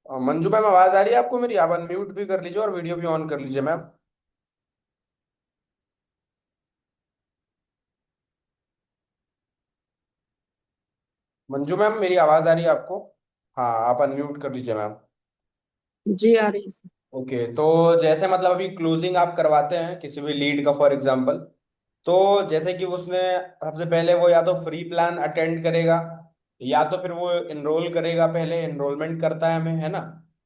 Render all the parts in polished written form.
Manju ma'am, आवाज आ रही है आपको मेरी? आप अनम्यूट भी कर लीजिए और वीडियो भी ऑन कर लीजिए मैम। मंजू मैम, मेरी आवाज आ रही है आपको? हाँ, आप अनम्यूट कर लीजिए मैम। जी आ रही है। ओके, तो जैसे मतलब अभी क्लोजिंग आप करवाते हैं किसी भी लीड का फॉर एग्जांपल, तो जैसे कि उसने सबसे पहले वो या तो फ्री प्लान अटेंड करेगा, या तो फिर वो एनरोल करेगा। पहले एनरोलमेंट करता है हमें, है ना?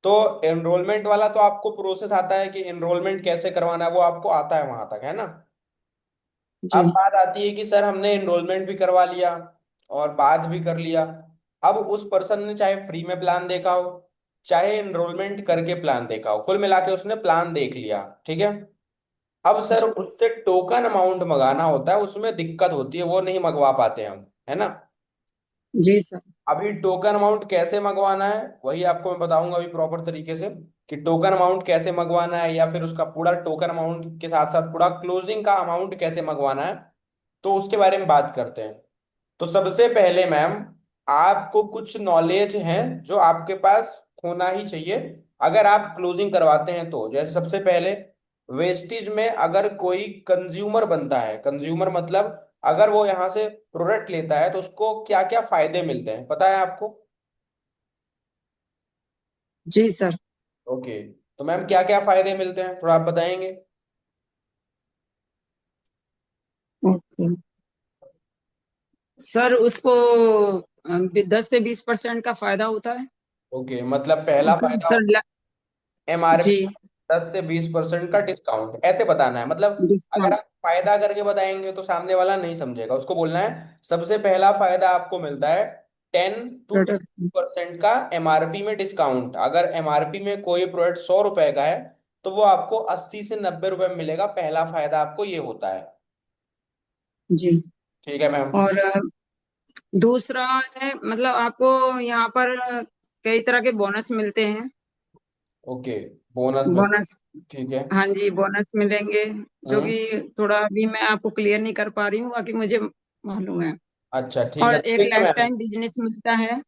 तो एनरोलमेंट वाला तो आपको प्रोसेस आता है कि एनरोलमेंट कैसे करवाना है, वो आपको आता है वहां तक, है ना? अब जी। बात आती है कि सर हमने एनरोलमेंट भी करवा लिया और बात भी कर लिया। अब उस पर्सन ने चाहे फ्री में प्लान देखा हो, चाहे एनरोलमेंट करके प्लान देखा हो, कुल मिला के उसने प्लान देख लिया, ठीक है। अब सर उससे टोकन अमाउंट मंगाना होता है, उसमें दिक्कत होती है, वो नहीं मंगवा पाते हम, है ना? जी सर। अभी टोकन अमाउंट कैसे मंगवाना है वही आपको मैं बताऊंगा अभी प्रॉपर तरीके से, कि टोकन अमाउंट कैसे मंगवाना है, या फिर उसका पूरा टोकन अमाउंट के साथ साथ पूरा क्लोजिंग का अमाउंट कैसे मंगवाना है। तो उसके बारे में बात करते हैं। तो सबसे पहले मैम, आपको कुछ नॉलेज है जो आपके पास होना ही चाहिए अगर आप क्लोजिंग करवाते हैं। तो जैसे सबसे पहले, वेस्टेज में अगर कोई कंज्यूमर बनता है, कंज्यूमर मतलब अगर वो यहाँ से प्रोडक्ट लेता है तो उसको क्या क्या फायदे मिलते हैं, पता है आपको? जी सर। ओके, तो मैम क्या क्या फायदे मिलते हैं थोड़ा आप बताएंगे? ओके सर, उसको 10 से 20% का फायदा होता है। ओके, मतलब पहला ओके फायदा, सर। एमआरपी जी। 10 से 20% का डिस्काउंट, ऐसे बताना है मतलब। अगर डिस्काउंट। आप फायदा करके बताएंगे तो सामने वाला नहीं समझेगा, उसको बोलना है सबसे पहला फायदा आपको मिलता है 10 to 20% का एमआरपी में डिस्काउंट। अगर एमआरपी में कोई प्रोडक्ट 100 रुपए का है तो वो आपको 80 से 90 रुपए में मिलेगा। पहला फायदा आपको ये होता है। जी। ठीक है मैम। और दूसरा है, मतलब आपको यहाँ पर कई तरह के बोनस मिलते हैं। ओके, बोनस मिल, बोनस। ठीक है। हाँ जी, बोनस मिलेंगे। जो हम्म। कि थोड़ा अभी मैं आपको क्लियर नहीं कर पा रही हूँ, बाकी मुझे मालूम है। अच्छा, ठीक और है, एक देखिए लाइफ मैम। टाइम बिजनेस मिलता है।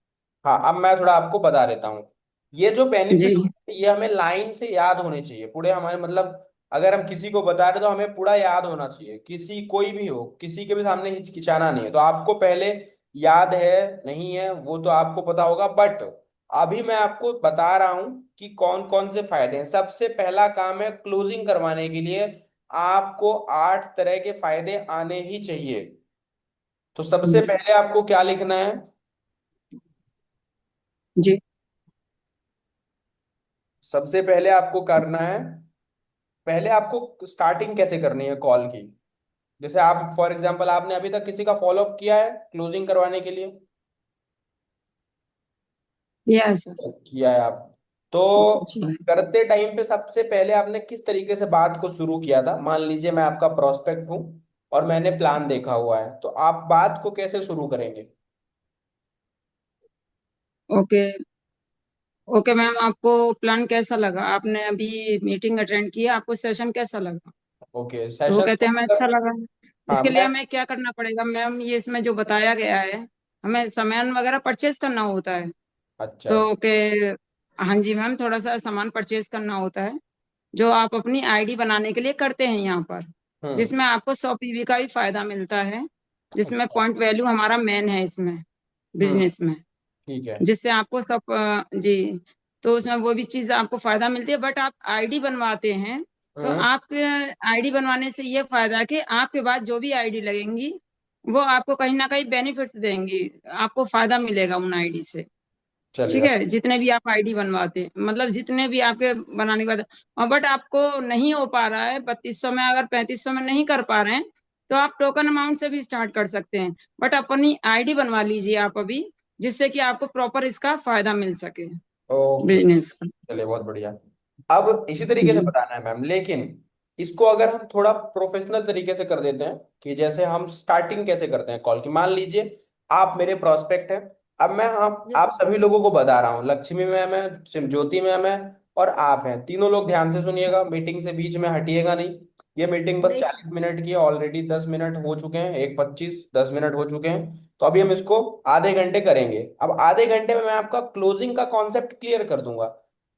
हाँ, अब मैं थोड़ा आपको बता देता हूँ। ये जो जी। बेनिफिट, ये हमें लाइन से याद होने चाहिए पूरे हमारे, मतलब अगर हम किसी को बता रहे तो हमें पूरा याद होना चाहिए। किसी कोई भी हो, किसी के भी सामने हिचकिचाना नहीं है। तो आपको पहले याद है नहीं है वो तो आपको पता होगा, बट अभी मैं आपको बता रहा हूँ कि कौन कौन से फायदे हैं। सबसे पहला काम है क्लोजिंग करवाने के लिए आपको 8 तरह के फायदे आने ही चाहिए। तो सबसे पहले आपको क्या लिखना है? जी। सबसे पहले आपको करना है, पहले आपको स्टार्टिंग कैसे करनी है कॉल की। जैसे आप फॉर एग्जांपल आपने अभी तक किसी का फॉलोअप किया है क्लोजिंग करवाने के लिए? Yes sir. किया है आप? तो जी। करते टाइम पे सबसे पहले आपने किस तरीके से बात को शुरू किया था? मान लीजिए मैं आपका प्रोस्पेक्ट हूं और मैंने प्लान देखा हुआ है, तो आप बात को कैसे शुरू करेंगे? ओके। ओके मैम, आपको प्लान कैसा लगा? आपने अभी मीटिंग अटेंड किया, आपको सेशन कैसा लगा? ओके, तो वो सेशन कहते तो हैं हमें अच्छा मतलब, लगा। हाँ इसके लिए मैं, हमें क्या करना पड़ेगा मैम? ये इसमें जो बताया गया है, हमें सामान वगैरह परचेज करना होता है। अच्छा, तो ओके। हाँ जी मैम, थोड़ा सा सामान परचेज करना होता है, जो आप अपनी आईडी बनाने के लिए करते हैं यहाँ पर, हम्म, जिसमें आपको 100 पीवी का भी फायदा मिलता है, जिसमें अच्छा, पॉइंट वैल्यू हमारा मेन है इसमें, हम्म, बिजनेस में। ठीक है, जिससे आपको सब जी। तो उसमें वो भी चीज आपको फायदा मिलती है, बट आप आईडी बनवाते हैं। तो हम्म, आपके आईडी बनवाने से ये फायदा है कि आपके बाद जो भी आईडी लगेंगी, वो आपको कहीं ना कहीं बेनिफिट्स देंगी। आपको फायदा मिलेगा उन आईडी से। ठीक चलिए। है, जितने भी आप आईडी बनवाते हैं, मतलब जितने भी आपके बनाने के बाद, और बट आपको नहीं हो पा रहा है 3200 में, अगर 3500 में नहीं कर पा रहे हैं, तो आप टोकन अमाउंट से भी स्टार्ट कर सकते हैं। बट अपनी आईडी बनवा लीजिए आप अभी, जिससे कि आपको प्रॉपर इसका फायदा मिल सके, ओके, बिजनेस का। चलिए, बहुत बढ़िया। अब इसी तरीके से जी। बताना है मैम, लेकिन इसको अगर हम थोड़ा प्रोफेशनल तरीके से कर देते हैं, कि जैसे हम स्टार्टिंग कैसे करते हैं कॉल की। मान लीजिए आप मेरे प्रोस्पेक्ट हैं। अब मैं आप सभी लोगों को बता रहा हूँ, लक्ष्मी मैम है, ज्योति मैम है, और आप हैं, तीनों लोग ध्यान से सुनिएगा, मीटिंग से बीच में हटिएगा नहीं। ये मीटिंग बस 40 मिनट की है, ऑलरेडी 10 मिनट हो चुके हैं, 1:25, 10 मिनट हो चुके हैं। तो अभी हम इसको आधे घंटे करेंगे। अब आधे घंटे में मैं आपका क्लोजिंग का कॉन्सेप्ट क्लियर कर दूंगा।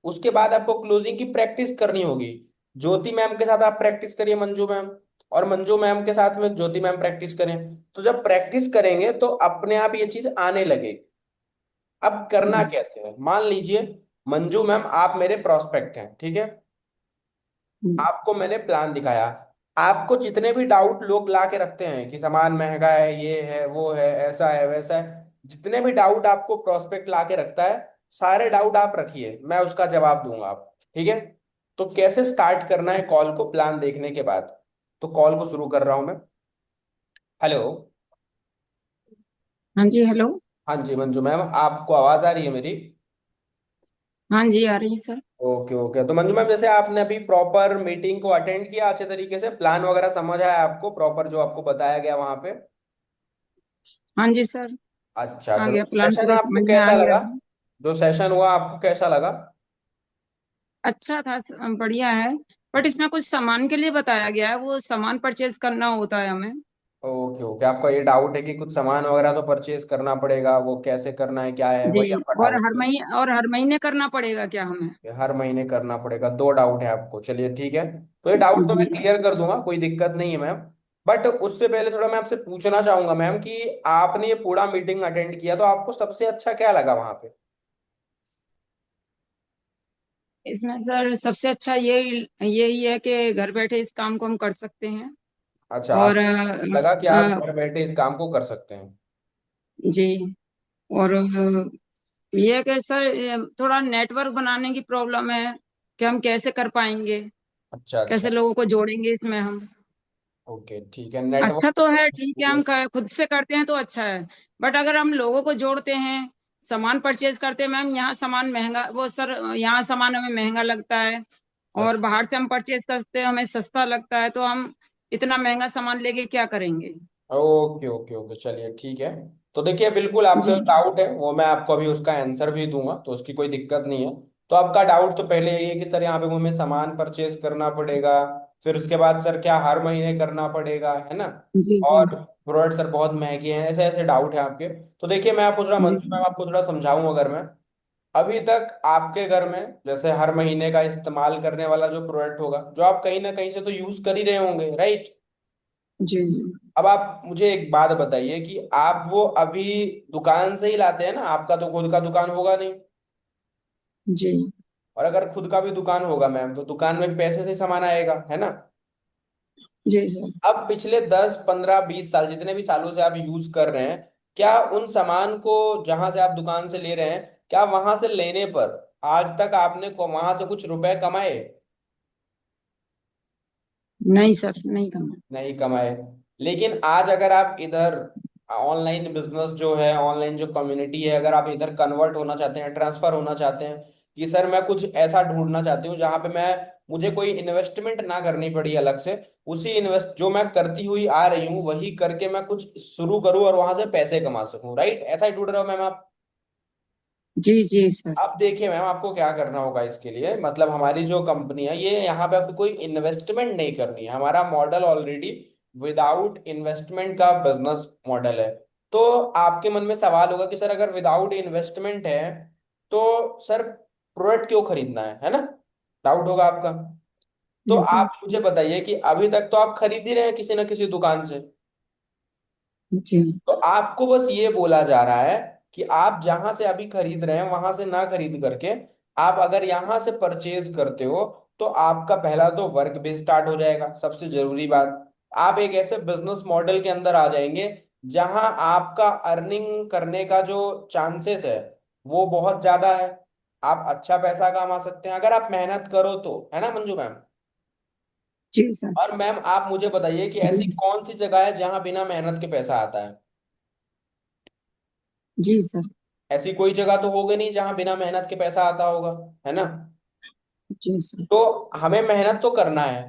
उसके बाद आपको क्लोजिंग की प्रैक्टिस करनी होगी। ज्योति मैम के साथ आप प्रैक्टिस करिए, मंजू मैम, और मंजू मैम के साथ में ज्योति मैम प्रैक्टिस करें। तो जब प्रैक्टिस करेंगे तो अपने आप ये चीज आने लगे। अब करना हम्म, कैसे है, मान लीजिए मंजू मैम आप मेरे प्रोस्पेक्ट हैं, ठीक है। हम्म, आपको मैंने प्लान दिखाया। आपको जितने भी डाउट लोग ला के रखते हैं कि सामान महंगा है, ये है वो है ऐसा है वैसा है, जितने भी डाउट आपको प्रोस्पेक्ट ला के रखता है, सारे डाउट आप रखिए, मैं उसका जवाब दूंगा आप, ठीक है। तो कैसे स्टार्ट करना है कॉल को प्लान देखने के बाद। तो कॉल को शुरू कर रहा हूं मैं। हेलो। हाँ जी, हेलो। हाँ जी मंजू मैम, आपको आवाज आ रही है मेरी? हाँ जी, आ रही है सर। ओके ओके, तो मंजू मैम जैसे आपने अभी प्रॉपर मीटिंग को अटेंड किया अच्छे तरीके से, प्लान वगैरह समझ आया आपको प्रॉपर जो आपको बताया गया वहां पे? हाँ जी सर। अच्छा आ अच्छा, तो गया, प्लान सेशन पूरा आपको समझ में आ कैसा गया लगा? है। जो सेशन हुआ आपको कैसा लगा? अच्छा था, बढ़िया है। बट इसमें कुछ सामान के लिए बताया गया है, वो सामान परचेज करना होता है हमें। ओके ओके, आपका ये डाउट है कि कुछ सामान वगैरह तो परचेज करना पड़ेगा, वो कैसे करना है क्या है, जी। वही आपका और डाउट हर है? महीने, और हर महीने करना पड़ेगा क्या हमें? हर महीने करना पड़ेगा, दो डाउट है आपको, चलिए ठीक है। तो ये डाउट तो मैं जी क्लियर कर दूंगा, कोई दिक्कत नहीं है मैम। बट उससे पहले थोड़ा मैं आपसे पूछना चाहूंगा मैम कि आपने ये पूरा मीटिंग अटेंड किया तो आपको सबसे अच्छा क्या लगा वहां पे? इसमें सर सबसे अच्छा यही है कि घर बैठे इस काम को हम कर सकते हैं। अच्छा, और आपको लगा कि आप घर बैठे इस काम को कर सकते हैं? जी। और ये है कि सर थोड़ा नेटवर्क बनाने की प्रॉब्लम है कि हम कैसे कर पाएंगे, अच्छा अच्छा। कैसे लोगों को जोड़ेंगे इसमें हम। ओके ठीक है, अच्छा तो नेटवर्क। है, ठीक है, हम खुद से करते हैं तो अच्छा है। बट अगर हम लोगों को जोड़ते हैं, सामान परचेज करते हैं, मैम यहाँ सामान महंगा, वो सर यहाँ सामान हमें महंगा लगता है, और बाहर से हम परचेज करते हैं हमें सस्ता लगता है, तो हम इतना महंगा सामान लेके क्या करेंगे? ओके ओके ओके, चलिए ठीक है। तो देखिए बिल्कुल आपका जो जी डाउट है वो मैं आपको अभी उसका आंसर भी दूंगा, तो उसकी कोई दिक्कत नहीं है। तो आपका डाउट तो पहले यही है कि सर यहाँ पे हमें सामान परचेज करना पड़ेगा, फिर उसके बाद सर क्या हर महीने करना पड़ेगा, है ना? जी जी और प्रोडक्ट सर बहुत महंगे हैं, ऐसे ऐसे डाउट है आपके। तो देखिए मैं आपको थोड़ा जी मंजू मैम आपको थोड़ा समझाऊं, अगर मैं अभी तक आपके घर में जैसे हर महीने का इस्तेमाल करने वाला जो प्रोडक्ट होगा, जो आप कहीं ना कहीं से तो यूज कर ही रहे होंगे, राइट? जी जी अब आप मुझे एक बात बताइए कि आप वो अभी दुकान से ही लाते हैं ना, आपका तो खुद का दुकान होगा नहीं। जी और अगर खुद का भी दुकान होगा मैम तो दुकान में भी पैसे से ही सामान आएगा, है ना? जी सर। अब पिछले 10 15 20 साल जितने भी सालों से आप यूज कर रहे हैं, क्या उन सामान को जहां से आप दुकान से ले रहे हैं, क्या वहां से लेने पर आज तक आपने वहां से कुछ रुपए कमाए? नहीं सर, नहीं करना। नहीं कमाए। लेकिन आज अगर आप इधर ऑनलाइन बिजनेस जो है, ऑनलाइन जो कम्युनिटी है, अगर आप इधर कन्वर्ट होना चाहते हैं, ट्रांसफर होना चाहते हैं कि सर मैं कुछ ऐसा ढूंढना चाहती हूँ जहां पे मैं मुझे कोई इन्वेस्टमेंट ना करनी पड़ी अलग से, उसी इन्वेस्ट जो मैं करती हुई आ रही हूँ वही करके मैं कुछ शुरू करूँ और वहां से पैसे कमा सकूं, राइट? ऐसा ही ढूंढ रहे हो मैम आप? जी जी सर। अब देखिए मैम आपको क्या करना होगा इसके लिए, मतलब हमारी जो कंपनी है ये यहाँ पे आपको कोई इन्वेस्टमेंट नहीं करनी है, हमारा मॉडल ऑलरेडी विदाउट इन्वेस्टमेंट का बिजनेस मॉडल है। तो आपके मन में सवाल होगा कि सर अगर विदाउट इन्वेस्टमेंट है तो सर प्रोडक्ट क्यों खरीदना है ना? डाउट होगा आपका। तो जी सर। आप मुझे बताइए कि अभी तक तो आप खरीद ही रहे हैं किसी ना किसी दुकान से। जी तो आपको बस ये बोला जा रहा है कि आप जहां से अभी खरीद रहे हैं वहां से ना खरीद करके आप अगर यहां से परचेज करते हो तो आपका पहला तो वर्क भी स्टार्ट हो जाएगा, सबसे जरूरी बात। आप एक ऐसे बिजनेस मॉडल के अंदर आ जाएंगे जहां आपका अर्निंग करने का जो चांसेस है वो बहुत ज्यादा है। आप अच्छा पैसा कमा सकते हैं अगर आप मेहनत करो तो, है ना मंजू मैम? जी सर। और मैम आप मुझे बताइए कि जी ऐसी कौन सी जगह है जहां बिना मेहनत के पैसा आता है? जी सर। ऐसी कोई जगह तो होगी नहीं जहां बिना मेहनत के पैसा आता होगा, है ना? जी सर। तो हमें मेहनत तो करना है,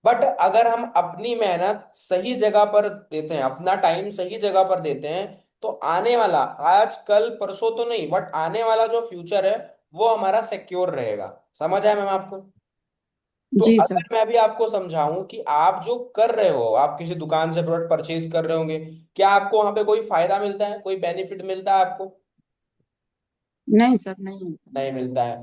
बट अगर हम अपनी मेहनत सही जगह पर देते हैं, अपना टाइम सही जगह पर देते हैं, तो आने वाला, आज कल परसों तो नहीं बट आने वाला जो फ्यूचर है वो हमारा सिक्योर रहेगा। समझ आया मैम आपको? तो जी सर। अगर मैं भी आपको समझाऊं कि आप जो कर रहे हो, आप किसी दुकान से प्रोडक्ट परचेज कर रहे होंगे, क्या आपको वहां पे कोई फायदा मिलता है, कोई बेनिफिट मिलता है आपको? नहीं सर, नहीं। नहीं मिलता है।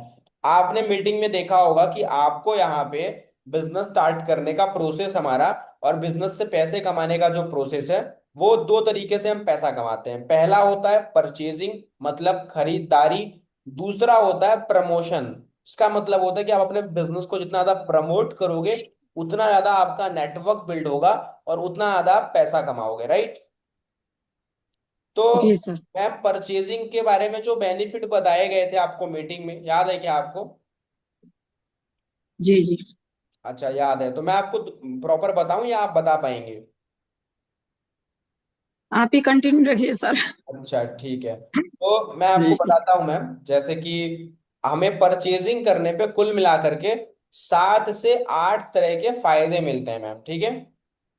आपने मीटिंग में देखा होगा कि आपको यहाँ पे बिजनेस स्टार्ट करने का प्रोसेस हमारा और बिजनेस से पैसे कमाने का जो प्रोसेस है, वो दो तरीके से हम पैसा कमाते हैं। पहला होता है परचेजिंग, मतलब खरीदारी। दूसरा होता है प्रमोशन। इसका मतलब होता है कि आप अपने बिजनेस को जितना ज्यादा प्रमोट करोगे, उतना ज्यादा आपका नेटवर्क बिल्ड होगा और उतना ज्यादा आप पैसा कमाओगे, राइट। तो जी सर। मैम, परचेजिंग के बारे में जो बेनिफिट बताए गए थे आपको मीटिंग में, याद है क्या आपको? जी जी। अच्छा, याद है तो मैं आपको प्रॉपर बताऊं या आप बता पाएंगे? आप ही कंटिन्यू रखिए सर। अच्छा, ठीक है। तो मैं आपको जी बताता हूं मैम, जैसे कि हमें परचेजिंग करने पे कुल मिला करके 7 से 8 तरह के फायदे मिलते हैं मैम, ठीक है।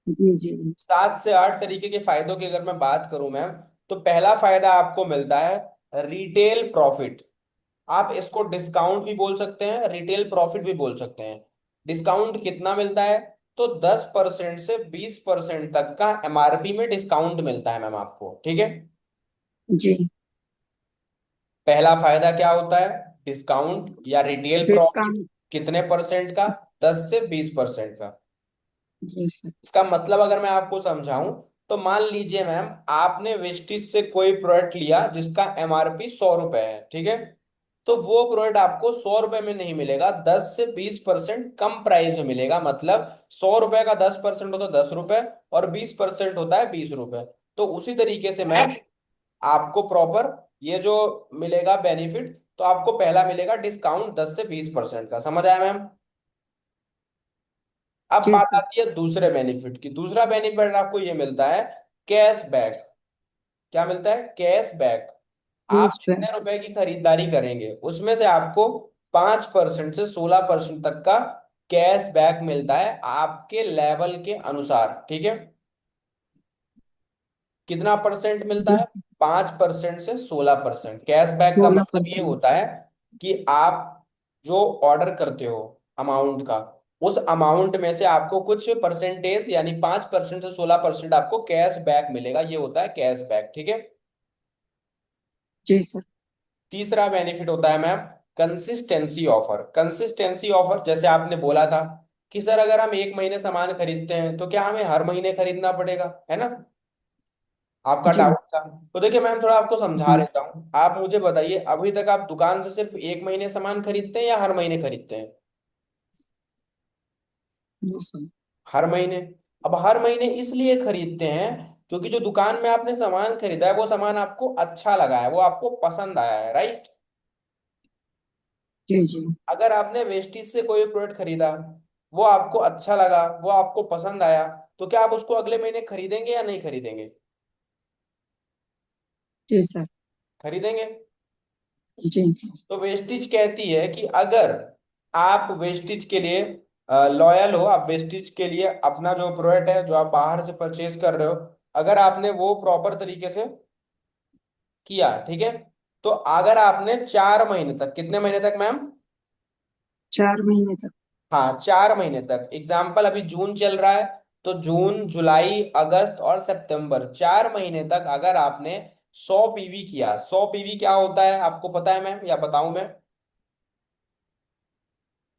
जी जी। 7 से 8 तरीके के फायदों की अगर मैं बात करूं मैम, तो पहला फायदा आपको मिलता है रिटेल प्रॉफिट। आप इसको डिस्काउंट भी बोल सकते हैं, रिटेल प्रॉफिट भी बोल सकते हैं। डिस्काउंट कितना मिलता है? तो 10% से 20% तक का एमआरपी में डिस्काउंट मिलता है मैम आपको, ठीक है। जी। पहला फायदा क्या होता है? डिस्काउंट या रिटेल प्रॉफिट। डिस्काउंट। कितने परसेंट का? 10 से 20% का। जी सर। इसका मतलब अगर मैं आपको समझाऊं, तो मान लीजिए मैम, आपने वेस्टिज से कोई प्रोडक्ट लिया जिसका एमआरपी 100 रुपए है, ठीक है। तो वो प्रोडक्ट आपको 100 रुपए में नहीं मिलेगा, 10 से 20% कम प्राइस में मिलेगा। मतलब 100 रुपए का 10% होता है 10 रुपए, और 20% होता है 20 रुपए। तो उसी तरीके से मैम, आपको प्रॉपर ये जो मिलेगा बेनिफिट, तो आपको पहला मिलेगा डिस्काउंट 10 से 20% का। समझ आया मैम? अब जी बात सर। आती है दूसरे बेनिफिट की। दूसरा बेनिफिट आपको ये मिलता है कैशबैक। क्या मिलता है? कैशबैक। आप बीस पे। जितने रुपए की खरीदारी करेंगे, उसमें से आपको 5% से 16% तक का कैशबैक मिलता है, आपके लेवल के अनुसार, ठीक है। कितना परसेंट मिलता जी। है? 5% से 16% कैशबैक का सोलह मतलब ये परसेंट होता है कि आप जो ऑर्डर करते हो अमाउंट का, उस अमाउंट में से आपको कुछ परसेंटेज, यानी 5% से 16% आपको कैशबैक मिलेगा। ये होता है कैशबैक, ठीक है। जी सर। तीसरा बेनिफिट होता है ma'am consistency offer. Consistency offer, जैसे आपने बोला था कि सर अगर हम 1 महीने सामान खरीदते हैं तो क्या हमें हर महीने खरीदना पड़ेगा, है ना? आपका जी डाउट था। तो देखिए मैम, थोड़ा आपको समझा जी। देता हूँ। आप मुझे बताइए, अभी तक आप दुकान से सिर्फ 1 महीने सामान खरीदते हैं या हर महीने खरीदते हैं? जी सर। हर महीने। अब हर महीने इसलिए खरीदते हैं क्योंकि जो दुकान में आपने सामान खरीदा है, वो सामान आपको अच्छा लगा है, वो आपको पसंद आया है, राइट। जी जी। अगर आपने वेस्टिज से कोई प्रोडक्ट खरीदा, वो आपको अच्छा लगा, वो आपको पसंद आया, तो क्या आप उसको अगले महीने खरीदेंगे या नहीं खरीदेंगे? जी सर। खरीदेंगे। जी। तो वेस्टिज कहती है कि अगर आप वेस्टिज के लिए लॉयल हो, आप वेस्टिज के लिए अपना जो प्रोडक्ट है जो आप बाहर से परचेज कर रहे हो, अगर आपने वो प्रॉपर तरीके से किया, ठीक है। तो अगर आपने 4 महीने तक, कितने महीने तक मैम? 4 महीने तक। हाँ, 4 महीने तक। एग्जाम्पल, अभी जून चल रहा है, तो जून, जुलाई, अगस्त और सितंबर, 4 महीने तक अगर आपने 100 पीवी किया। 100 पीवी क्या होता है आपको पता है मैम, या बताऊं मैं?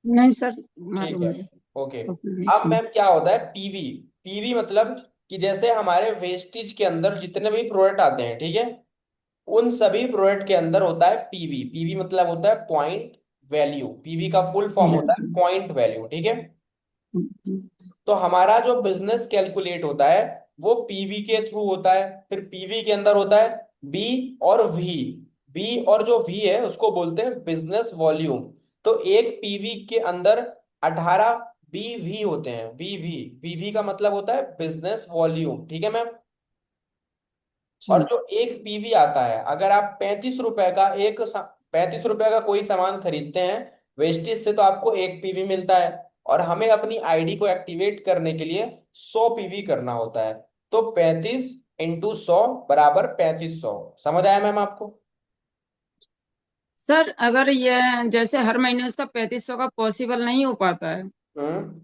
नहीं सर, ठीक मालूम है, नहीं। ओके। अब सप्लीमेशन। मैम क्या होता है पीवी? पीवी मतलब कि जैसे हमारे वेस्टेज के अंदर जितने भी प्रोडक्ट आते हैं, ठीक है, उन सभी प्रोडक्ट के अंदर होता है पीवी। पीवी मतलब होता है पॉइंट वैल्यू। पीवी का फुल फॉर्म होता है पॉइंट वैल्यू, ठीक है। तो हमारा जो बिजनेस कैलकुलेट होता है, वो पीवी के थ्रू होता है। फिर पीवी के अंदर होता है बी और वी। बी और जो वी है उसको बोलते हैं बिजनेस वॉल्यूम। तो एक पीवी के अंदर 18 बीवी होते हैं। बीवी, बीवी का मतलब होता है बिजनेस वॉल्यूम, ठीक है मैम। और जी। जो एक पीवी आता है, अगर आप 35 रुपए का 35 रुपए का कोई सामान खरीदते हैं वेस्टेज से, तो आपको एक पीवी मिलता है। और हमें अपनी आईडी को एक्टिवेट करने के लिए 100 पीवी करना होता है। तो 35 × 100 = 3500। समझ आया मैम आपको? सर अगर ये जैसे हर महीने उसका 3500 का पॉसिबल नहीं हो पाता है, हम्म।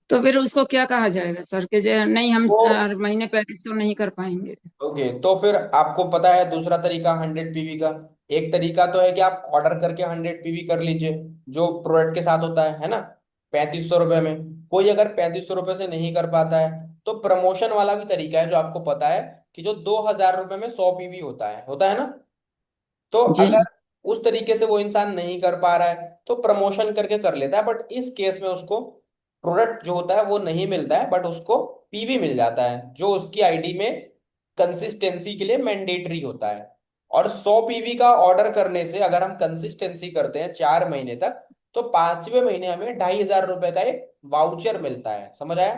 तो फिर उसको क्या कहा जाएगा सर, कि जो नहीं हम तो हर महीने 3500 नहीं कर पाएंगे? ओके, तो फिर आपको पता है दूसरा तरीका 100 पीवी का। एक तरीका तो है कि आप ऑर्डर करके 100 पीवी कर लीजिए, जो प्रोडक्ट के साथ होता है ना, 3500 रुपये में। कोई अगर 3500 रुपये से नहीं कर पाता है, तो प्रमोशन वाला भी तरीका है, जो आपको पता है कि जो 2000 रुपये में 100 पीवी होता है ना। तो जी अगर उस तरीके से वो इंसान नहीं कर पा रहा है, तो प्रमोशन करके कर लेता है, बट इस केस में उसको प्रोडक्ट जो होता है वो नहीं मिलता है, बट उसको पीवी मिल जाता है, जो उसकी आईडी में कंसिस्टेंसी के लिए मैंडेटरी होता है। और 100 पीवी का ऑर्डर करने से अगर हम कंसिस्टेंसी करते हैं 4 महीने तक, तो 5वें महीने हमें 2500 रुपये का एक वाउचर मिलता है। समझ आया?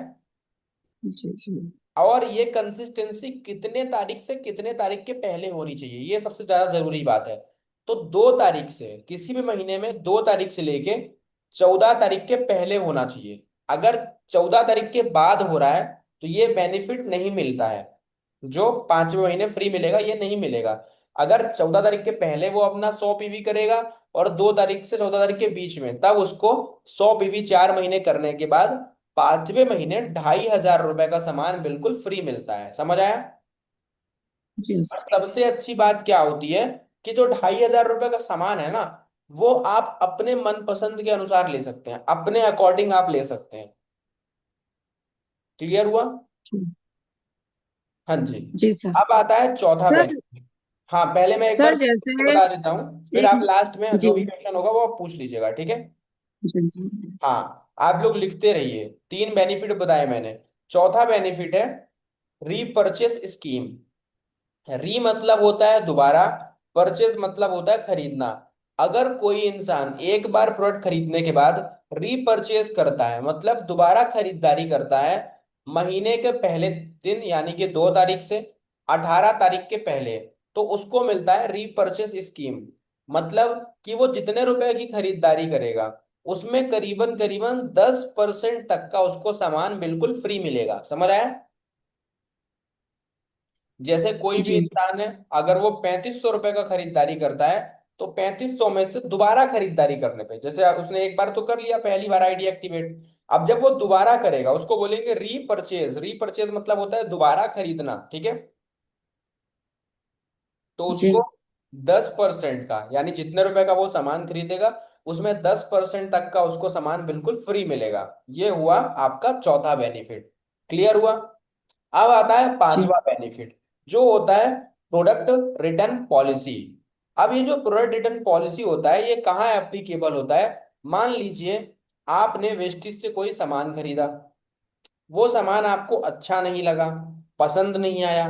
जी जी। और ये कंसिस्टेंसी कितने तारीख से कितने तारीख के पहले होनी चाहिए, ये सबसे ज्यादा जरूरी बात है। तो 2 तारीख से, किसी भी महीने में 2 तारीख से लेके 14 तारीख के पहले होना चाहिए। अगर 14 तारीख के बाद हो रहा है, तो ये बेनिफिट नहीं मिलता है, जो 5वें महीने फ्री मिलेगा ये नहीं मिलेगा। अगर 14 तारीख के पहले वो अपना 100 पीवी करेगा, और 2 तारीख से 14 तारीख के बीच में, तब उसको 100 पीवी 4 महीने करने के बाद 5वें महीने 2500 रुपए का सामान बिल्कुल फ्री मिलता है। समझ आया? जी और सबसे अच्छी बात क्या होती है, कि जो 2500 रुपए का सामान है ना, वो आप अपने मन पसंद के अनुसार ले सकते हैं, अपने अकॉर्डिंग आप ले सकते हैं। क्लियर हुआ? जी। हाँ जी। जी सर। अब आता है चौथा सर, बेनिफिट। हाँ, पहले मैं एक बार सर जैसे बता देता हूँ, फिर एक, आप लास्ट में जी जो भी क्वेश्चन होगा वो आप पूछ लीजिएगा, ठीक है? जी जी हाँ, आप लोग लिखते रहिए। 3 बेनिफिट बताए मैंने। चौथा बेनिफिट है रीपर्चेस स्कीम। री मतलब होता है दोबारा, परचेज मतलब होता है खरीदना। अगर कोई इंसान एक बार प्रोडक्ट खरीदने के बाद रीपरचेज करता है, मतलब दोबारा खरीदारी करता है, महीने के पहले दिन यानी कि 2 तारीख से 18 तारीख के पहले, तो उसको मिलता है रीपरचेज स्कीम। मतलब कि वो जितने रुपए की खरीदारी करेगा, उसमें करीबन करीबन 10% तक का उसको सामान बिल्कुल फ्री मिलेगा। समझ आया? जैसे कोई भी जी इंसान है, अगर वो 3500 रुपये का खरीदारी करता है, तो 3500 में से दोबारा खरीदारी करने पे, जैसे उसने एक बार तो कर लिया पहली बार आईडी एक्टिवेट, अब जब वो दोबारा करेगा उसको बोलेंगे रीपरचेज। रीपरचेज मतलब होता है दोबारा खरीदना, ठीक है? तो उसको जी 10% का, यानी जितने रुपए का वो सामान खरीदेगा, उसमें 10% तक का उसको सामान बिल्कुल फ्री मिलेगा। ये हुआ आपका चौथा बेनिफिट। क्लियर हुआ? अब आता है जी 5वां बेनिफिट, जो होता है प्रोडक्ट रिटर्न पॉलिसी। अब ये जो प्रोडक्ट रिटर्न पॉलिसी होता है, ये कहाँ एप्लीकेबल होता है? मान लीजिए आपने वेस्टिज से कोई सामान खरीदा, वो सामान आपको अच्छा नहीं लगा, पसंद नहीं आया,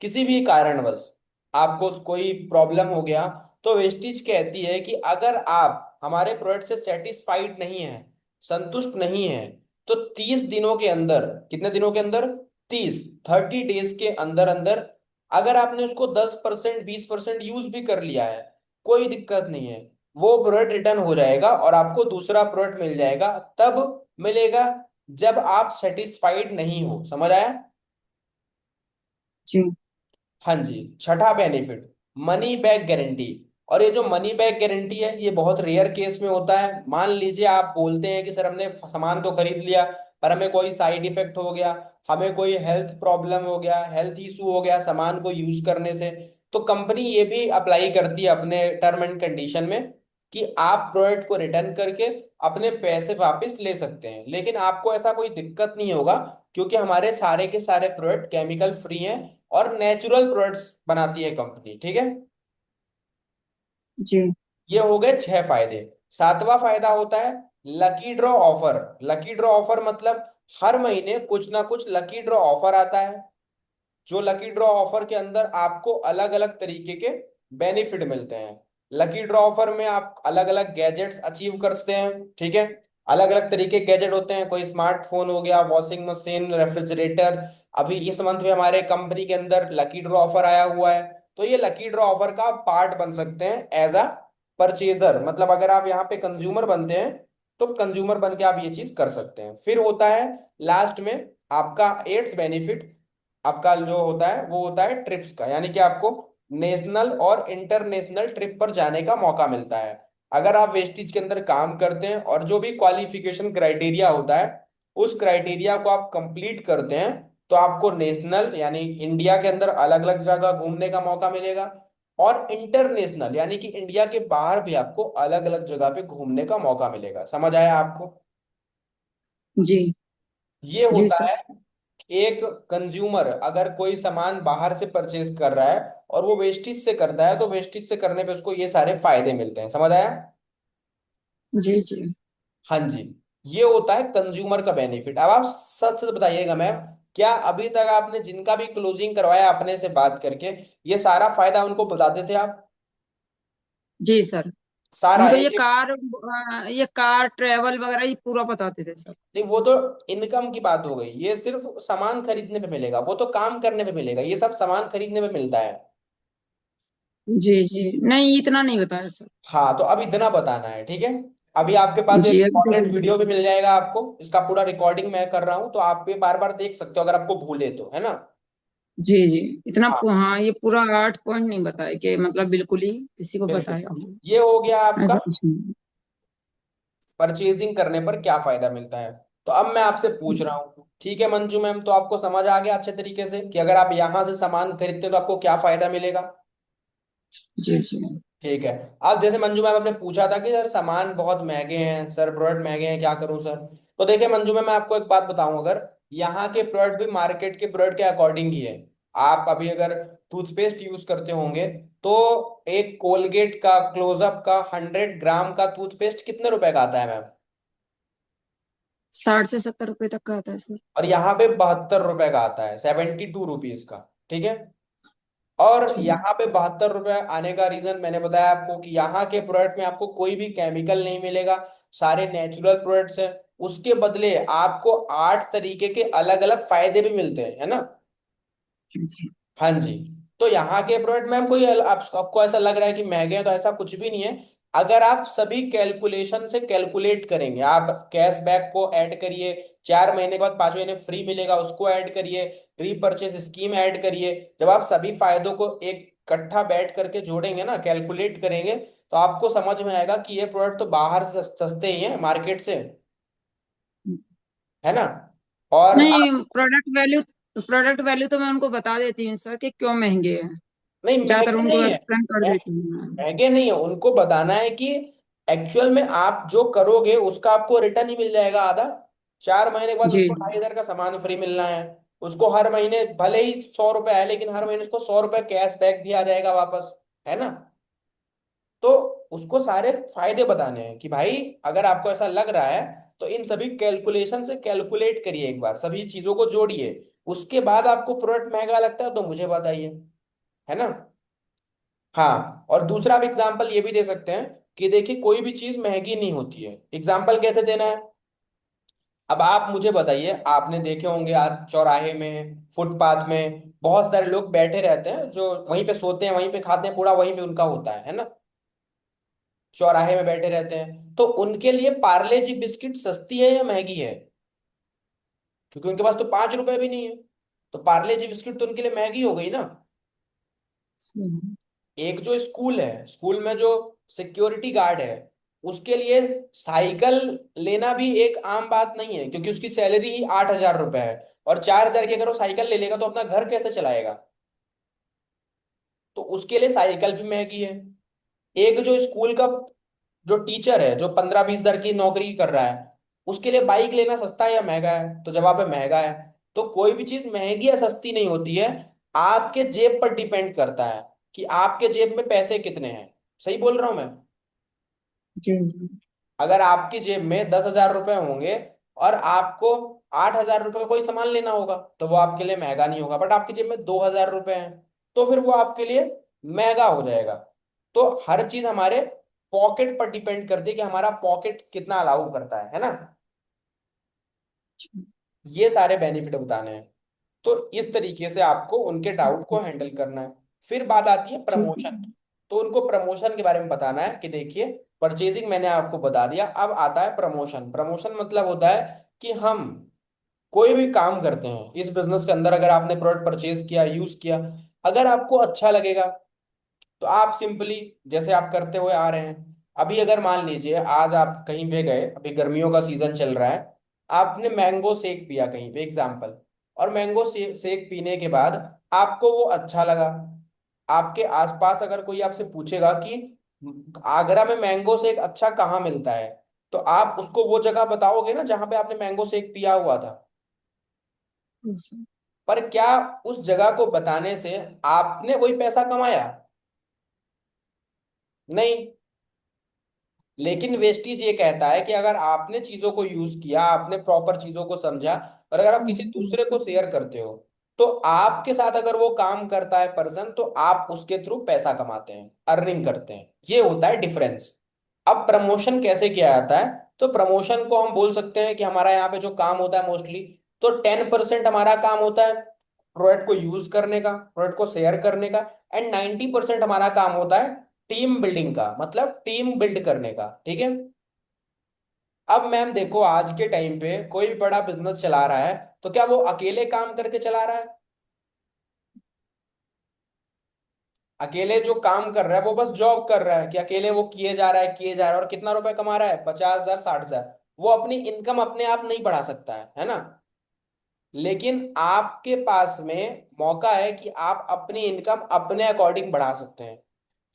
किसी भी कारणवश आपको कोई प्रॉब्लम हो गया, तो वेस्टिज कहती है कि अगर आप हमारे प्रोडक्ट से सेटिस्फाइड नहीं है, संतुष्ट नहीं है, तो 30 दिनों के अंदर, कितने दिनों के अंदर? 30 डेज के अंदर अंदर, अगर आपने उसको 10% 20% यूज भी कर लिया है, कोई दिक्कत नहीं है, वो प्रोडक्ट रिटर्न हो जाएगा और आपको दूसरा प्रोडक्ट मिल जाएगा। तब मिलेगा जब आप सेटिस्फाइड नहीं हो। समझ आया? जी हाँ जी। छठा बेनिफिट, मनी बैक गारंटी। और ये जो मनी बैक गारंटी है, ये बहुत रेयर केस में होता है। मान लीजिए आप बोलते हैं कि सर हमने सामान तो खरीद लिया, पर हमें कोई साइड इफेक्ट हो गया, हमें कोई हेल्थ प्रॉब्लम हो गया, हेल्थ इशू हो गया सामान को यूज करने से, तो कंपनी ये भी अप्लाई करती है अपने टर्म एंड कंडीशन में कि आप प्रोडक्ट को रिटर्न करके अपने पैसे वापस ले सकते हैं। लेकिन आपको ऐसा कोई दिक्कत नहीं होगा, क्योंकि हमारे सारे के सारे प्रोडक्ट केमिकल फ्री हैं और नेचुरल प्रोडक्ट्स बनाती है कंपनी, ठीक है? जी ये हो गए 6 फायदे। सातवां फायदा होता है lucky draw offer. Lucky draw offer मतलब हर महीने कुछ ना कुछ लकी ड्रॉ ऑफर आता है, जो लकी ड्रॉ ऑफर के अंदर आपको अलग अलग तरीके के बेनिफिट मिलते हैं। लकी ड्रॉ ऑफर में आप अलग अलग गैजेट्स अचीव करते हैं, ठीक है? अलग अलग तरीके के गैजेट होते हैं, कोई स्मार्टफोन हो गया, वॉशिंग मशीन, रेफ्रिजरेटर। अभी इस मंथ में हमारे कंपनी के अंदर लकी ड्रॉ ऑफर आया हुआ है, तो ये लकी ड्रॉ ऑफर का पार्ट बन सकते हैं एज अ परचेजर। मतलब अगर आप यहाँ पे कंज्यूमर बनते हैं, तो कंज्यूमर बन के आप ये चीज कर सकते हैं। फिर होता है लास्ट में आपका एट्थ बेनिफिट, आपका जो होता है वो होता है ट्रिप्स का, यानी कि आपको नेशनल और इंटरनेशनल ट्रिप पर जाने का मौका मिलता है। अगर आप वेस्टिज के अंदर काम करते हैं और जो भी क्वालिफिकेशन क्राइटेरिया होता है, उस क्राइटेरिया को आप कंप्लीट करते हैं, तो आपको नेशनल यानी इंडिया के अंदर अलग अलग जगह घूमने का मौका मिलेगा। और इंटरनेशनल यानी कि इंडिया के बाहर भी आपको अलग अलग जगह पे घूमने का मौका मिलेगा। समझ आया आपको? जी। ये जी होता सर। है। एक कंज्यूमर अगर कोई सामान बाहर से परचेज कर रहा है और वो वेस्टेज से करता है, तो वेस्टेज से करने पे उसको ये सारे फायदे मिलते हैं। समझ आया? जी जी। हाँ जी। ये होता है कंज्यूमर का बेनिफिट। अब आप सच सच बताइएगा मैम, क्या अभी तक आपने जिनका भी क्लोजिंग करवाया अपने से बात करके, ये सारा फायदा उनको बताते थे आप? जी सर। सारा उनको एक एक? ये कार ट्रेवल वगैरह ये पूरा बताते थे सर। नहीं, वो तो इनकम की बात हो गई, ये सिर्फ सामान खरीदने पे मिलेगा, वो तो काम करने पे मिलेगा, ये सब सामान खरीदने पे मिलता है। जी जी, नहीं इतना नहीं बताया सर। हाँ, तो अब इतना बताना है, ठीक है। अभी आपके पास एक जी अभी तो रिकॉर्डेड वीडियो भी मिल जाएगा आपको, इसका पूरा रिकॉर्डिंग मैं कर रहा हूँ, तो आप ये बार बार देख सकते हो अगर आपको भूले तो, है ना? जी जी। हाँ, हाँ ये पूरा 8 पॉइंट नहीं बताया कि मतलब बिल्कुल ही किसी को बिल्कुल। बताया हो। ये हो गया आपका ऐसा कुछ नहीं। परचेजिंग करने पर क्या फायदा मिलता है। तो अब मैं आपसे पूछ रहा हूँ, ठीक है मंजू मैम, तो आपको समझ आ गया अच्छे तरीके से कि अगर आप यहाँ से सामान खरीदते हैं तो आपको क्या फायदा मिलेगा? जी जी। ठीक है। अब जैसे मंजू मैम आपने पूछा था कि सर सामान बहुत महंगे हैं सर, प्रोडक्ट महंगे हैं, क्या करूं सर? तो देखिए मंजू मैम, मैं आपको एक बात बताऊं, अगर यहाँ के प्रोडक्ट भी मार्केट के प्रोडक्ट के अकॉर्डिंग ही है। आप अभी अगर टूथपेस्ट यूज करते होंगे, तो एक कोलगेट का क्लोजअप का 100 ग्राम का टूथपेस्ट कितने रुपए का आता है मैम? 60 से 70 रुपए तक का आता है सर। और यहाँ पे 72 रुपए का आता है, 72 रुपीज का। ठीक है। और जी। यहाँ पे 72 रुपए आने का रीजन मैंने बताया आपको कि यहाँ के प्रोडक्ट में आपको कोई भी केमिकल नहीं मिलेगा, सारे नेचुरल प्रोडक्ट्स हैं। उसके बदले आपको 8 तरीके के अलग अलग फायदे भी मिलते हैं, है ना? जी हाँ जी। तो यहाँ के प्रोडक्ट में हम कोई आपको ऐसा लग रहा है कि महंगे हैं, तो ऐसा कुछ भी नहीं है। अगर आप सभी कैलकुलेशन से कैलकुलेट करेंगे, आप कैशबैक को ऐड करिए, 4 महीने के बाद 5 महीने फ्री मिलेगा उसको ऐड करिए, रीपर्चेस स्कीम ऐड करिए, जब आप सभी फायदों को एक इकट्ठा बैठ करके जोड़ेंगे ना, कैलकुलेट करेंगे, तो आपको समझ में आएगा कि ये प्रोडक्ट तो बाहर से सस्ते ही हैं मार्केट से, है ना? और नहीं, प्रोडक्ट वैल्यू तो मैं उनको बता देती हूँ सर कि क्यों महंगे हैं। नहीं, ज्यादातर महंगे उनको नहीं है। एक्सप्लेन कर मह- देती हूँ मैं। महंगे नहीं है, उनको बताना है कि एक्चुअल में आप जो करोगे उसका आपको रिटर्न ही मिल जाएगा आधा। 4 महीने के बाद जी उसको 2,500 का सामान फ्री मिलना है। उसको हर महीने भले ही 100 रुपए है, लेकिन हर महीने उसको 100 रुपए कैश बैक भी आ जाएगा वापस, है ना? तो उसको सारे फायदे बताने हैं कि भाई, अगर आपको ऐसा लग रहा है, तो इन सभी कैलकुलेशन से कैलकुलेट करिए, एक बार सभी चीजों को जोड़िए, उसके बाद आपको प्रोडक्ट महंगा लगता है तो मुझे बताइए, है ना? हाँ, और दूसरा आप एग्जाम्पल ये भी दे सकते हैं कि देखिए, कोई भी चीज महंगी नहीं होती है। एग्जाम्पल कैसे देना है? अब आप मुझे बताइए, आपने देखे होंगे आज चौराहे में, फुटपाथ में बहुत सारे लोग बैठे रहते हैं, जो वहीं पे सोते हैं, वहीं पे खाते हैं, पूरा वहीं पे उनका होता है ना? चौराहे में बैठे रहते हैं, तो उनके लिए पार्ले जी बिस्किट सस्ती है या महंगी है? क्योंकि उनके पास तो 5 रुपए भी नहीं है। तो पार्ले जी बिस्किट तो उनके लिए महंगी हो गई ना। एक जो स्कूल है, स्कूल में जो सिक्योरिटी गार्ड है, उसके लिए साइकिल लेना भी एक आम बात नहीं है, क्योंकि उसकी सैलरी ही 8,000 रुपए है। और 4,000 की अगर वो साइकिल ले लेगा तो अपना घर कैसे चलाएगा? तो उसके लिए साइकिल भी महंगी है। एक जो स्कूल का जो टीचर है, जो 15-20 हजार की नौकरी कर रहा है, उसके लिए बाइक लेना सस्ता है या महंगा है? तो जवाब है महंगा है। तो कोई भी चीज महंगी या सस्ती नहीं होती है, आपके जेब पर डिपेंड करता है कि आपके जेब में पैसे कितने हैं। सही बोल रहा हूं मैं? जी जी। अगर आपकी जेब में 10,000 रुपए होंगे और आपको 8,000 रुपए का कोई सामान लेना होगा, तो वो आपके लिए महंगा नहीं होगा। बट आपकी जेब में 2,000 रुपए हैं, तो फिर वो आपके लिए महंगा हो जाएगा। तो हर चीज हमारे पॉकेट पर डिपेंड करती है कि हमारा पॉकेट कितना अलाउ करता है ना? ये सारे बेनिफिट बताने हैं। तो इस तरीके से आपको उनके डाउट को हैंडल करना है। फिर बात आती है ठीक प्रमोशन की। तो उनको प्रमोशन के बारे में बताना है कि देखिए, परचेजिंग मैंने आपको बता दिया, अब आता है प्रमोशन। प्रमोशन मतलब होता है कि हम कोई भी काम करते हैं इस बिजनेस के अंदर, अगर आपने प्रोडक्ट परचेज किया, यूज किया, अगर आपको अच्छा लगेगा, तो आप सिंपली, जैसे आप करते हुए आ रहे हैं, अभी अगर मान लीजिए आज आप कहीं पे गए, अभी गर्मियों का सीजन चल रहा है, आपने मैंगो शेक पिया कहीं पे एग्जाम्पल, और मैंगो शेक पीने के बाद आपको वो अच्छा लगा, आपके आसपास अगर कोई आपसे पूछेगा कि आगरा में मैंगो शेक अच्छा कहाँ मिलता है, तो आप उसको वो जगह बताओगे ना जहां पे आपने मैंगो शेक पिया हुआ था। अच्छा। पर क्या उस जगह को बताने से आपने कोई पैसा कमाया? नहीं। लेकिन वेस्टीज ये कहता है कि अगर आपने चीजों को यूज किया, आपने प्रॉपर चीजों को समझा, और अगर आप किसी दूसरे को शेयर करते हो, तो आपके साथ अगर वो काम करता है पर्सन, तो आप उसके थ्रू पैसा कमाते हैं, अर्निंग करते हैं। ये होता है डिफरेंस। अब प्रमोशन कैसे किया जाता है? तो प्रमोशन को हम बोल सकते हैं कि हमारा यहाँ पे जो काम होता है मोस्टली, तो 10% हमारा काम होता है प्रोडक्ट को यूज करने का, प्रोडक्ट को शेयर करने का, एंड 90% हमारा काम होता है टीम बिल्डिंग का, मतलब टीम बिल्ड करने का। ठीक है। अब मैम देखो, आज के टाइम पे कोई भी बड़ा बिजनेस चला रहा है, तो क्या वो अकेले काम करके चला रहा है? अकेले जो काम कर रहा है वो बस जॉब कर रहा है कि अकेले वो किए जा रहा है, किए जा रहा है, और कितना रुपए कमा रहा है? 50,000, 60,000। वो अपनी इनकम अपने आप नहीं बढ़ा सकता है ना? लेकिन आपके पास में मौका है कि आप अपनी इनकम अपने अकॉर्डिंग बढ़ा सकते हैं।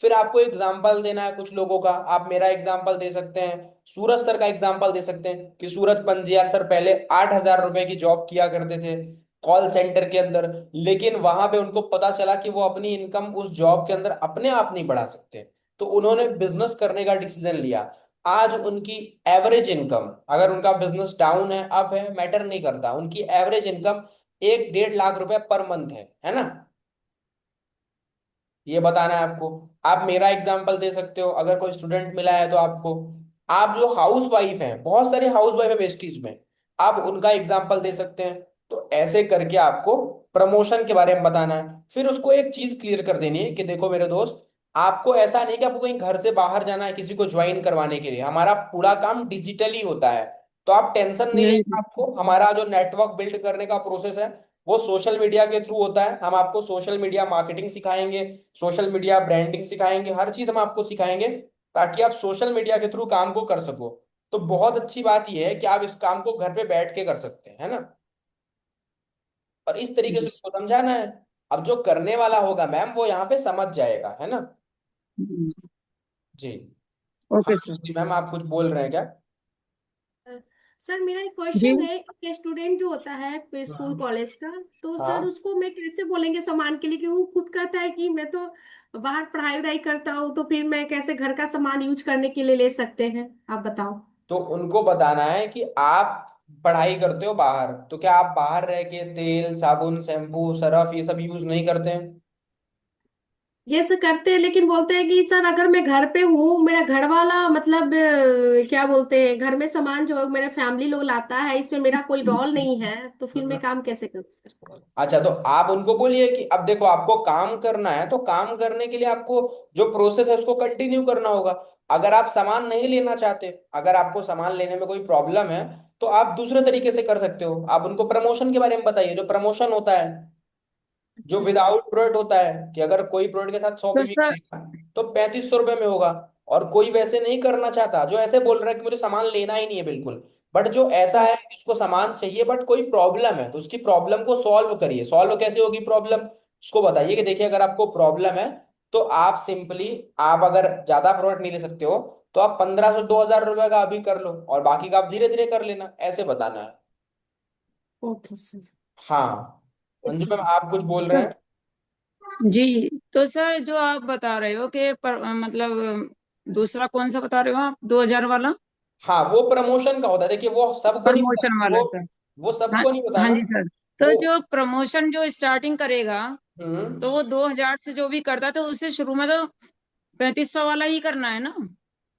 फिर आपको एग्जाम्पल देना है कुछ लोगों का, आप मेरा एग्जाम्पल दे सकते हैं, सूरज सर का एग्जाम्पल दे सकते हैं कि सूरज पंजियार सर पहले 8,000 रुपए की जॉब किया करते थे कॉल सेंटर के अंदर, लेकिन वहां पे उनको पता चला कि वो अपनी इनकम उस जॉब के अंदर अपने आप नहीं बढ़ा सकते, तो उन्होंने बिजनेस करने का डिसीजन लिया। आज उनकी एवरेज इनकम, अगर उनका बिजनेस डाउन है अप है मैटर नहीं करता, उनकी एवरेज इनकम 1-1.5 लाख रुपए पर मंथ है ना? ये बताना है आपको। आप मेरा एग्जांपल दे सकते हो, अगर कोई स्टूडेंट मिला है तो आपको। आप जो हाउस वाइफ हैं, बहुत सारी हाउस वाइफ है वेस्टीज में, आप उनका एग्जांपल दे सकते हैं। तो ऐसे करके आपको प्रमोशन के बारे में बताना है। फिर उसको एक चीज क्लियर कर देनी है कि देखो मेरे दोस्त, आपको ऐसा नहीं कि आपको कहीं घर से बाहर जाना है किसी को ज्वाइन करवाने के लिए, हमारा पूरा काम डिजिटली होता है। तो आप टेंशन नहीं यही लेना, आपको हमारा जो नेटवर्क बिल्ड करने का प्रोसेस है वो सोशल मीडिया के थ्रू होता है। हम आपको सोशल मीडिया मार्केटिंग सिखाएंगे, सोशल मीडिया ब्रांडिंग सिखाएंगे, हर चीज हम आपको सिखाएंगे ताकि आप सोशल मीडिया के थ्रू काम को कर सको। तो बहुत अच्छी बात यह है कि आप इस काम को घर पे बैठ के कर सकते हैं, है ना? और इस तरीके से यस। उसको समझाना है। अब जो करने वाला होगा मैम वो यहाँ पे समझ जाएगा, है ना? जी। हाँ ओके सर। श्रुति मैम, आप कुछ बोल रहे हैं क्या? अ, सर मेरा एक जी। क्वेश्चन है कि स्टूडेंट जो होता है कोई स्कूल हाँ। कॉलेज का, तो सर हाँ, उसको मैं कैसे बोलेंगे सामान के लिए कि वो खुद कहता है कि मैं तो बाहर पढ़ाई वढ़ाई करता हूँ, तो फिर मैं कैसे घर का सामान यूज करने के लिए ले सकते हैं, आप बताओ। तो उनको बताना है कि आप पढ़ाई करते हो बाहर, तो क्या आप बाहर रह के तेल साबुन शैम्पू सरफ ये सब यूज नहीं करते हैं? ये सब करते हैं, लेकिन बोलते हैं कि सर अगर मैं घर पे हूँ, मेरा घर वाला मतलब क्या बोलते हैं, घर में सामान जो है मेरा फैमिली लोग लाता है, इसमें मेरा कोई रोल नहीं है, तो फिर मैं काम कैसे करूँ सर। अच्छा, तो आप उनको बोलिए कि अब देखो आपको काम करना है, तो काम करने के लिए आपको जो प्रोसेस है उसको कंटिन्यू करना होगा। अगर आप सामान नहीं लेना चाहते, अगर आपको सामान लेने में कोई प्रॉब्लम है, तो आप दूसरे तरीके से कर सकते हो। आप उनको प्रमोशन के बारे में बताइए, जो प्रमोशन होता है, जो अच्छा अच्छा। विदाउट प्रोडक्ट होता है, कि अगर कोई प्रोडक्ट के साथ 100 तो पीवी सर। करेगा तो 3500 रुपये में होगा। और कोई वैसे नहीं करना चाहता, जो ऐसे बोल रहा है कि मुझे सामान लेना ही नहीं है बिल्कुल, बट जो ऐसा है कि उसको सामान चाहिए बट कोई प्रॉब्लम है, तो उसकी प्रॉब्लम को सॉल्व करिए। सॉल्व कैसे होगी प्रॉब्लम, उसको बताइए कि देखिए अगर आपको प्रॉब्लम है, तो आप सिंपली, आप अगर ज्यादा प्रोडक्ट नहीं ले सकते हो, तो आप 1,500-2,000 रुपये का अभी कर लो और बाकी का आप धीरे धीरे कर लेना, ऐसे बताना है। Okay sir. हाँ। Yes Anju sir. मैम, आप कुछ बोल रहे तो हैं? जी, तो सर जो आप बता रहे हो कि मतलब दूसरा कौन सा बता रहे हो आप, 2000 वाला? हाँ, वो प्रमोशन का होता है। देखिए वो सबको नहीं प्रमोशन बताना, वाला वो सर। वो हाँ। सबको नहीं हाँ बताना। जी सर। तो वो जो प्रमोशन जो स्टार्टिंग करेगा, तो हम्म वो 2000 से जो भी करता है, तो उसे शुरू में तो 3500 वाला ही करना है ना,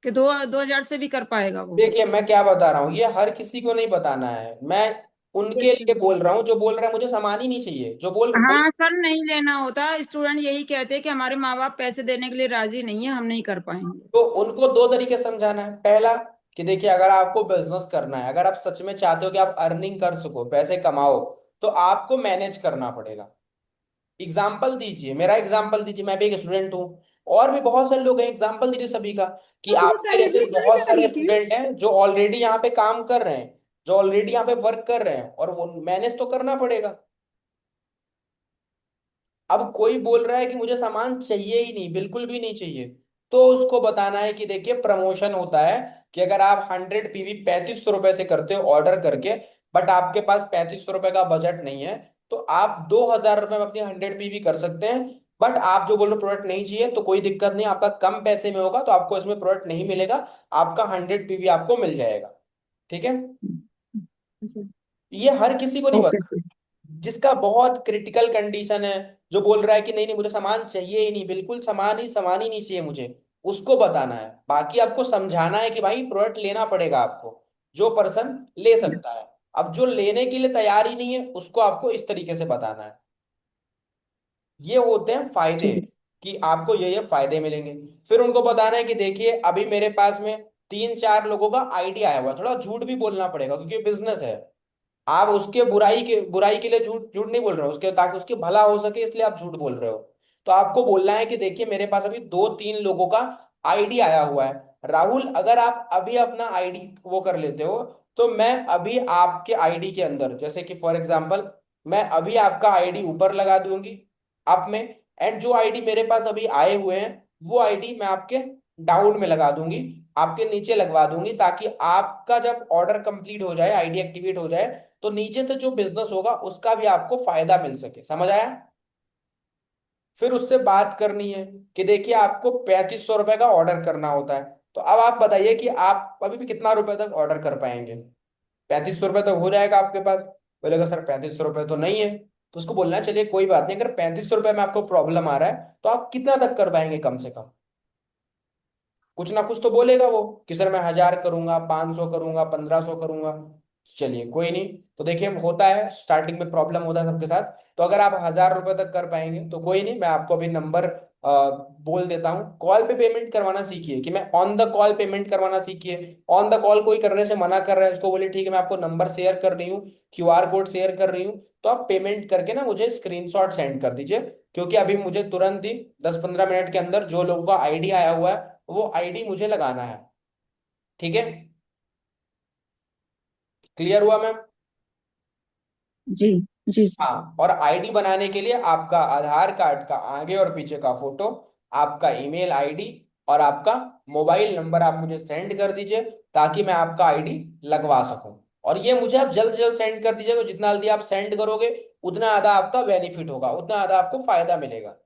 कि 2000 से भी कर पाएगा वो? देखिए मैं क्या बता रहा हूँ, ये हर किसी को नहीं बताना है। मैं उनके यस लिए सर। बोल रहा हूँ जो बोल रहा है मुझे सामान ही नहीं चाहिए, जो बोल कोई। हाँ सर, नहीं लेना होता, स्टूडेंट यही कहते हैं कि हमारे माँ बाप पैसे देने के लिए राजी नहीं है, हम नहीं कर पाएंगे। तो उनको दो तरीके से समझाना है। पहला, कि देखिए अगर आपको बिजनेस करना है, अगर आप सच में चाहते हो कि आप अर्निंग कर सको, पैसे कमाओ, तो आपको मैनेज करना पड़ेगा। एग्जाम्पल दीजिए, मेरा एग्जाम्पल दीजिए, मैं भी एक स्टूडेंट हूँ, और भी बहुत सारे लोग हैं, एग्जाम्पल दीजिए सभी का, कि तो मैं आपके कहीं भी जैसे नहीं बहुत जा सारे रही थी। स्टूडेंट हैं जो ऑलरेडी यहाँ पे काम कर रहे हैं, जो ऑलरेडी यहाँ पे वर्क कर रहे हैं, और वो मैनेज तो करना पड़ेगा। अब कोई बोल रहा है कि मुझे सामान चाहिए ही नहीं, बिल्कुल भी नहीं चाहिए, तो उसको बताना है कि देखिए प्रमोशन होता है कि अगर आप 100 पीवी 3500 रुपए से करते हो ऑर्डर करके, बट आपके पास 3500 रुपए का बजट नहीं है, तो आप 2000 रुपए में अपनी 100 पीवी कर सकते हैं। बट आप जो बोल रहे हो प्रोडक्ट नहीं चाहिए, तो कोई दिक्कत नहीं, आपका कम पैसे में होगा तो आपको इसमें प्रोडक्ट नहीं मिलेगा, आपका 100 पीवी आपको मिल जाएगा। ठीक है। जी। ये हर किसी को नहीं ओके बता, सर। जिसका बहुत क्रिटिकल कंडीशन है, जो बोल रहा है कि नहीं नहीं मुझे सामान चाहिए ही नहीं, बिल्कुल सामान ही नहीं चाहिए मुझे, उसको बताना है। बाकी आपको समझाना है कि भाई प्रोडक्ट लेना पड़ेगा आपको, जो पर्सन ले सकता है। अब जो लेने के लिए तैयार ही नहीं है उसको आपको इस तरीके से बताना है। ये होते हैं फायदे, ठीक है। कि आपको ये फायदे मिलेंगे। फिर उनको बताना है कि देखिए अभी मेरे पास में 3-4 लोगों का आइडिया आया हुआ है, थोड़ा झूठ भी बोलना पड़ेगा क्योंकि बिजनेस है। आप उसके बुराई के लिए झूठ झूठ नहीं बोल रहे हो, उसके ताकि उसकी भला हो सके इसलिए आप झूठ बोल रहे हो। तो आपको बोलना है कि देखिए मेरे पास अभी 2-3 लोगों का आईडी आया हुआ है, राहुल अगर आप अभी अपना आईडी वो कर लेते हो, तो मैं अभी आपके आईडी के अंदर, जैसे कि फॉर एग्जांपल मैं अभी आपका आईडी ऊपर लगा दूंगी आप में, एंड जो आईडी मेरे पास अभी आए हुए हैं वो आईडी मैं आपके डाउन में लगा दूंगी, आपके नीचे लगवा दूंगी, ताकि आपका जब ऑर्डर कंप्लीट हो जाए, आईडी एक्टिवेट हो जाए, तो नीचे से जो बिजनेस होगा उसका भी आपको फायदा मिल सके। समझ आया। फिर उससे बात करनी है कि देखिए आपको 3500 रुपए का ऑर्डर करना होता है, तो अब आप बताइए कि आप अभी भी कितना रुपए तक ऑर्डर कर पाएंगे। 3500 रुपए तक हो जाएगा आपके पास। बोलेगा सर 3500 रुपए तो नहीं है, तो उसको बोलना है चलिए कोई बात नहीं, अगर 3500 रुपए में आपको प्रॉब्लम आ रहा है तो आप कितना तक कर पाएंगे कम से कम। कुछ ना कुछ तो बोलेगा वो कि सर मैं 1000 करूंगा, 500 करूंगा, 1500 करूंगा। चलिए कोई नहीं। तो देखिए होता है स्टार्टिंग में प्रॉब्लम होता है सबके साथ। तो अगर आप 1000 रुपए तक कर पाएंगे तो कोई नहीं, मैं आपको अभी नंबर बोल देता हूँ। कॉल पे पेमेंट करवाना सीखिए, कि मैं ऑन द कॉल पेमेंट करवाना सीखिए। ऑन द कॉल कोई करने से मना कर रहा है उसको बोलिए ठीक है मैं आपको नंबर शेयर कर रही हूँ, QR कोड शेयर कर रही हूँ, तो आप पेमेंट करके ना मुझे स्क्रीनशॉट सेंड कर दीजिए। क्योंकि अभी मुझे तुरंत ही 10-15 मिनट के अंदर जो लोगों का आईडी आया हुआ है वो आईडी मुझे लगाना है। ठीक है। क्लियर हुआ मैम। जी। जी सर। हाँ, और आईडी बनाने के लिए आपका आधार कार्ड का आगे और पीछे का फोटो, आपका ईमेल आईडी और आपका मोबाइल नंबर आप मुझे सेंड कर दीजिए, ताकि मैं आपका आईडी लगवा सकूं। और ये मुझे आप जल्द से जल्द सेंड कर दीजिएगा, जितना जल्दी आप सेंड करोगे उतना ज्यादा आपका बेनिफिट होगा, उतना ज्यादा आपको फायदा मिलेगा।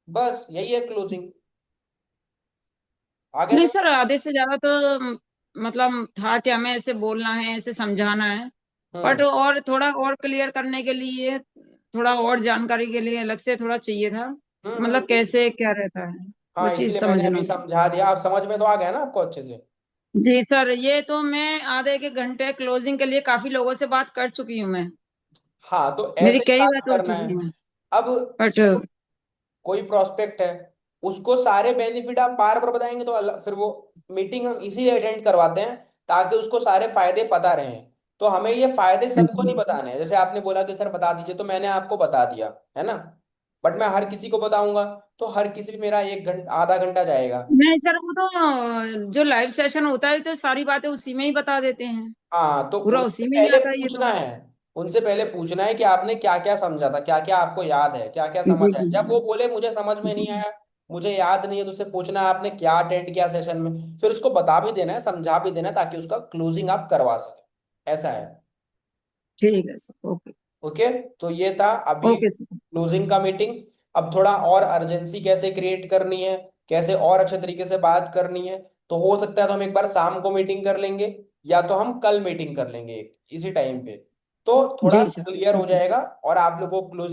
बस यही है क्लोजिंग। आ गया नहीं समझ? सर, आधे से ज्यादा तो मतलब था कि हमें ऐसे बोलना है, ऐसे समझाना है। बट हम्म और थोड़ा और क्लियर करने के लिए, थोड़ा और जानकारी के लिए अलग से थोड़ा चाहिए था, मतलब हम्म। कैसे क्या रहता है, वो हाँ चीज इसलिए मैंने समझना अभी था। समझा दिया, आप समझ में तो आ गया ना आपको अच्छे से। जी सर, ये तो मैं आधे एक घंटे क्लोजिंग के लिए काफी लोगों से बात कर चुकी हूँ मैं। हाँ तो मेरी ऐसे ही कई बात बात हो करना है। चुकी है। अब बट जब कोई प्रोस्पेक्ट है उसको सारे बेनिफिट आप बार बार बताएंगे तो फिर वो मीटिंग हम इसी अटेंड करवाते हैं ताकि उसको सारे फायदे पता रहें। तो हमें ये फायदे सबको नहीं बताने हैं, जैसे आपने बोला कि सर बता दीजिए तो मैंने आपको बता दिया है ना, बट मैं हर किसी को बताऊंगा तो हर किसी भी मेरा 1 घंटा आधा घंटा जाएगा। नहीं सर, वो तो जो लाइव सेशन होता है तो सारी बातें उसी में ही बता देते हैं, हाँ तो पूरा उनसे उसी में ही पहले आता है ये पूछना तो। है, उनसे पहले पूछना है कि आपने क्या क्या समझा था, क्या क्या आपको याद है, क्या क्या समझ जी आया। जी जब वो बोले मुझे समझ में नहीं जी। आया, मुझे याद नहीं है, तो उससे पूछना है आपने क्या अटेंड किया सेशन में, फिर उसको बता भी देना है, समझा भी देना है, ताकि उसका क्लोजिंग आप करवा सके। ऐसा है। ठीक है सर। ओके। ओके। तो ये था अभी ओके सर। क्लोजिंग का मीटिंग। अब थोड़ा और अर्जेंसी कैसे क्रिएट करनी है, कैसे और अच्छे तरीके से बात करनी है, तो हो सकता है तो हम एक बार शाम को मीटिंग कर लेंगे, या तो हम कल मीटिंग कर लेंगे इसी टाइम पे, तो थोड़ा जी सर। क्लियर हो ओके। जाएगा और आप लोगों को